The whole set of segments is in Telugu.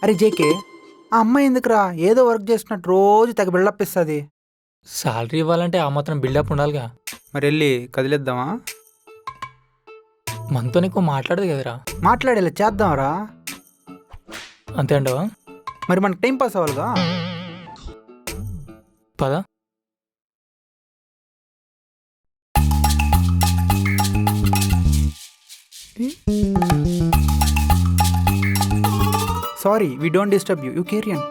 అరే జేకే, ఆ అమ్మాయి ఎందుకురా ఏదో వర్క్ చేస్తున్నట్టు రోజు తెగ బిల్డప్ ఇస్తుంది. సాలరీ ఇవ్వాలంటే ఆ మాత్రం బిల్డప్ ఉండాలిగా. మరి వెళ్ళి కదిలిద్దామా? మనతో ఎక్కువ మాట్లాడదు కదరా. మాట్లాడేలా చేద్దాంరా. అంతే అంటావా? మరి మనకు టైం పాస్ అవ్వాలిగా. పద. Sorry, we don't disturb you carry on.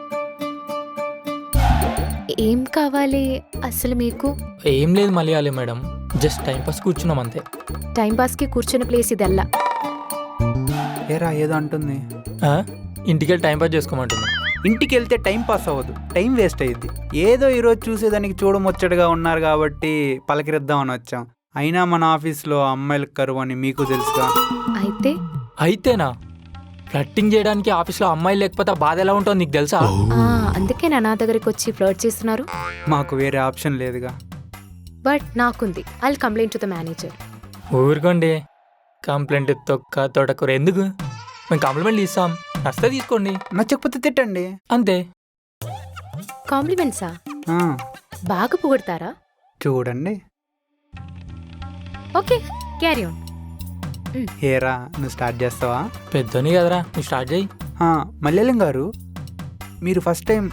ఏం కావాలి అసలు మీకు? ఏం లేదు మలయాళీ మేడం, జస్ట్ టైంపాస్ కూర్చున్నాం అంతే. టైంపాస్కి కూర్చున్న ప్లేస్ ఇదల్లా. ఏరా ఏదో అంటుంది. ఇంటికెళ్ళి టైంపాస్ చేసుకోమంటుంది. ఇంటికి వెళ్తే టైం పాస్ అవ్వదు, టైం వేస్ట్ అయ్యిద్ది. ఏదో ఈరోజు చూసేదానికి చూడముచ్చటగా ఉన్నారు కాబట్టి పలకరిద్దామని వచ్చాం. అయినా మన ఆఫీస్లో అమ్మాయిలకు కరువు అని మీకు తెలుసుగా. అయితేనా? ఫ్లట్టింగ్ చేయడానికి ఆఫీస్లో అమ్మాయిలు లేకపోతే బాధ ఎలా ఉంటుందో నీకు తెలుసా? అందుకే నా దగ్గరికి వచ్చి ఫ్లర్ట్ చేస్తున్నారు. మాకు వేరే ఆప్షన్ లేదుగా. బట్ నాకుంది. I will complaint to the manager. ఊరుకోండి, కంప్లైంట్ తొక్క తోటకూర ఎందుకు? మేము కాంప్లిమెంట్లు ఇస్తాం, నచ్చితే తీసుకోండి, నచ్చకపోతే తిట్టండి అంతే. కాంప్లిమెంట్సా? ఆ, బాగా పొగుడతారా? చూడండి. Okay, carry on. హేరా, నువ్వు స్టార్ట్ చేస్తావా? పెద్దోని కదరా, నువ్వు స్టార్ట్ చేయి. మలయాళం గారు, మీరు ఫస్ట్ టైం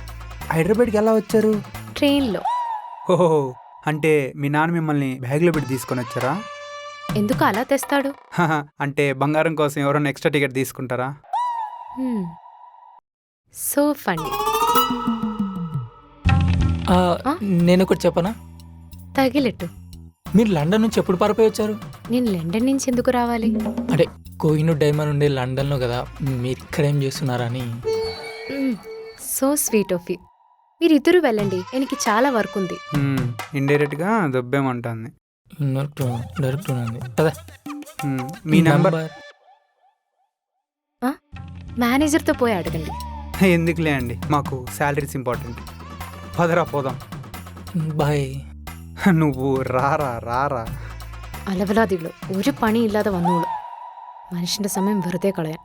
హైదరాబాద్కి ఎలా వచ్చారు? ట్రైన్లో. ఓహో, అంటే మీ నాన్న మిమ్మల్ని బ్యాగ్లో పెట్టి తీసుకొని వచ్చారా? ఎందుకు అలా తెస్తాడు? అంటే బంగారం కోసం ఎవరైనా ఎక్స్ట్రా టికెట్ తీసుకుంటారా? So funny. నేను ఒకటి చెప్పనా? తగిలెట్టు. మీరు లండన్ నుంచి ఎప్పుడు పారిపోయి వచ్చారు? నేను లండన్ నుంచి ఎందుకు రావాలి? అంటే కోహినూర్ డైమండ్ ఉండే లండన్లో కదా, మీరు ఇక్కడేం చేస్తున్నారని. So sweet of you. మీరిద్దరూ వెళ్ళండి, എനിക്ക് చాలా వర్క్ ఉంది. ఇండైరెక్ట్గా దొబ్బేమంటుంది. డైరెక్ట్ ఉంది కదా. మీ నెంబర్ మేనేజర్తో పోయి అడగండి. ఎందుకులే అండి, మాకు శాలరీస్ ఇంపార్టెంట్. పదరా పోదాం. బాయ్. నువ్వు రారా రారా. അലവലാതികൾ ഒരു പണിയില്ലാതെ വന്നോളൂ. മനുഷ്യന്റെ സമയം വെറുതെ കളയാൻ.